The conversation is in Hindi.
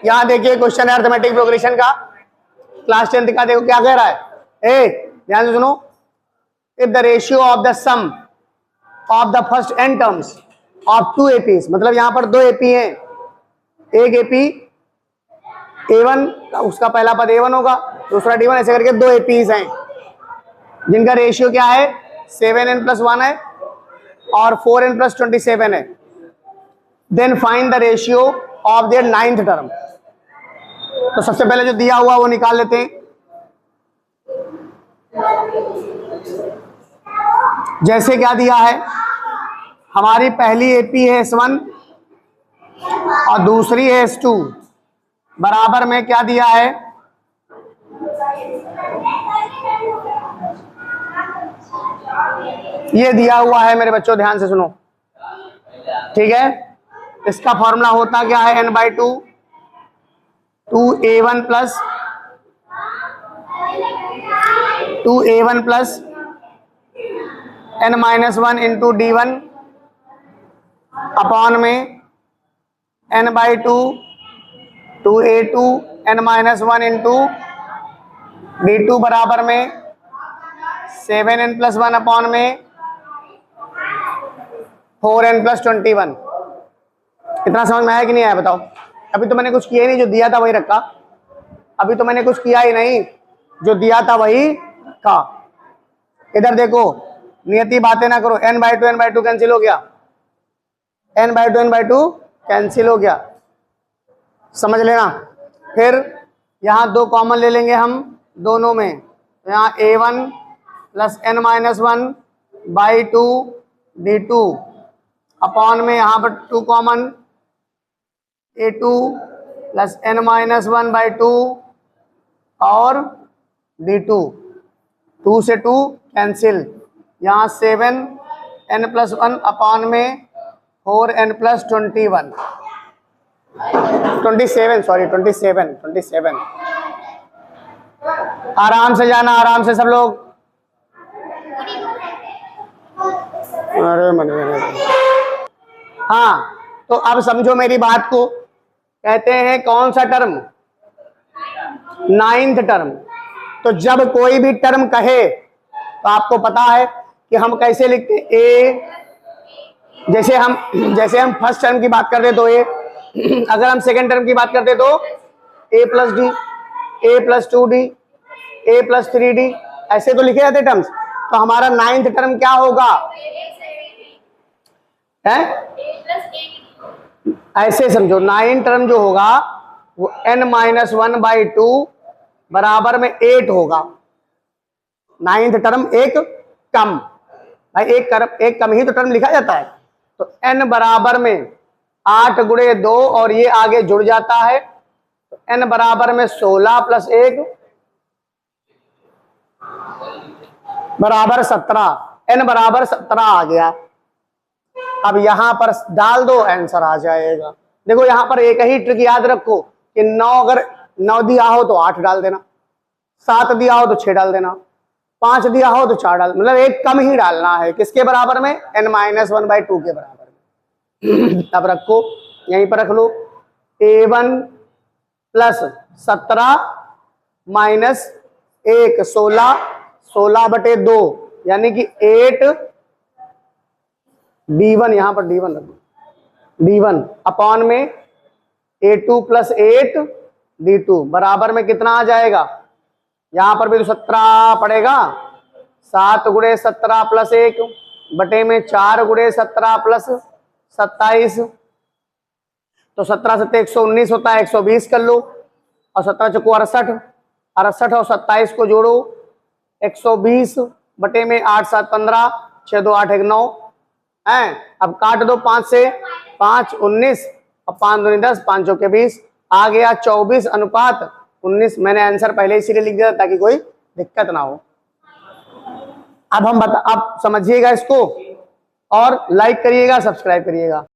यहां देखिए क्वेश्चन है अरिथमेटिक प्रोग्रेशन का, क्लास 10th का। देखो क्या कह रहा है, ए ध्यान से सुनो। If the ratio of the sum of the first n terms of 2 APs, मतलब यहां पर 2 एपी हैं, एक एपी a1 उसका पहला पद a1 होगा, दूसरा d1, ऐसे करके 2 एपीज हैं जिनका रेशियो क्या है 7n+1 है और 4n+27 है। Then find the ratio of their 9th term. तो सबसे पहले जो दिया हुआ वो निकाल लेते हैं। जैसे क्या दिया है, हमारी पहली एपी है S1 और दूसरी है S2, बराबर में क्या दिया है, ये दिया हुआ है मेरे बच्चों, ध्यान से सुनो, ठीक है। इसका फॉर्मूला होता क्या है, n/2 2a1 plus n-1 into d1 upon में n/2 2a2 n-1 into d2 बराबर में 7n+1 अपॉन में 4n+21। इतना समझ में आया कि नहीं आया बताओ? अभी तो मैंने कुछ किया ही नहीं, जो दिया था वही रखा। अभी तो मैंने कुछ किया ही नहीं, जो दिया था वही रखा। इधर देखो, नियति बातें ना करो। n/2 कैंसिल हो गया, n/2 कैंसिल हो गया, समझ लेना। फिर यहाँ 2 कॉमन ले लेंगे हम दोनों में, यहाँ a1 plus n-1/2 d2 upon में यहाँ पर 2 कॉमन a2 प्लस n-1/2 और d2, 2 से 2 कैंसिल, यहाँ 7n+1 अपॉन में 4n+21 27। आराम से जाना, आराम से सब लोग। अरे हाँ, तो अब समझो मेरी बात को। कहते हैं कौन सा टर्म, 9th टर्म। तो जब कोई भी टर्म कहे तो आपको पता है कि हम कैसे लिखते हैं, ए, जैसे हम फर्स्ट टर्म की बात करते तो ए, अगर हम सेकंड टर्म की बात करते तो a+d, a+2d, a+3d, ऐसे तो लिखे जाते टर्म्स। तो हमारा 9th टर्म क्या होगा, है ऐसे समझो, 9th टर्म जो होगा वो n-1/2 बराबर में 8 होगा। 9th टर्म एक कम, भाई एक कम ही तो टर्म लिखा जाता है। तो n बराबर में 8 × 2 और ये आगे जुड़ जाता है, तो n बराबर में 16 + 1 बराबर 17, n बराबर 17 आ गया। अब यहां पर डाल दो, आंसर आ जाएगा। देखो यहां पर एक ही ट्रिक याद रखो कि 9 अगर 9 दिया हो तो 8 डाल देना, 7 दिया हो तो 6 डाल देना, 5 दिया हो तो 4 डाल, मतलब एक कम ही डालना है। किसके बराबर में, n-1/2 के बराबर में। अब रखो, यहीं पर रख लो, a1 + 17 - 1 16/2 यानी कि 8 d1, यहां पर d1 रख दो, d1 अपॉन में a2 + 8 d2 बराबर में कितना आ जाएगा, यहां पर भी तो 17 पड़ेगा, 7 × 17 + 1 बटे में 4 × 17 + 27, तो 17 × 7 119 होता है, 120 कर लो, और 17 × 4 68, 68 और 27 को जोड़ो, 120 बटे में 8 7 15, 6 2 8 1 9 है। अब काट दो 5 से, 5 19 और 5 दूनी 10, 5 चौके 20 आ गया 24/19। मैंने आंसर पहले इसीलिए लिख दिया ताकि कोई दिक्कत ना हो। अब समझिएगा इसको और लाइक करिएगा, सब्सक्राइब करिएगा।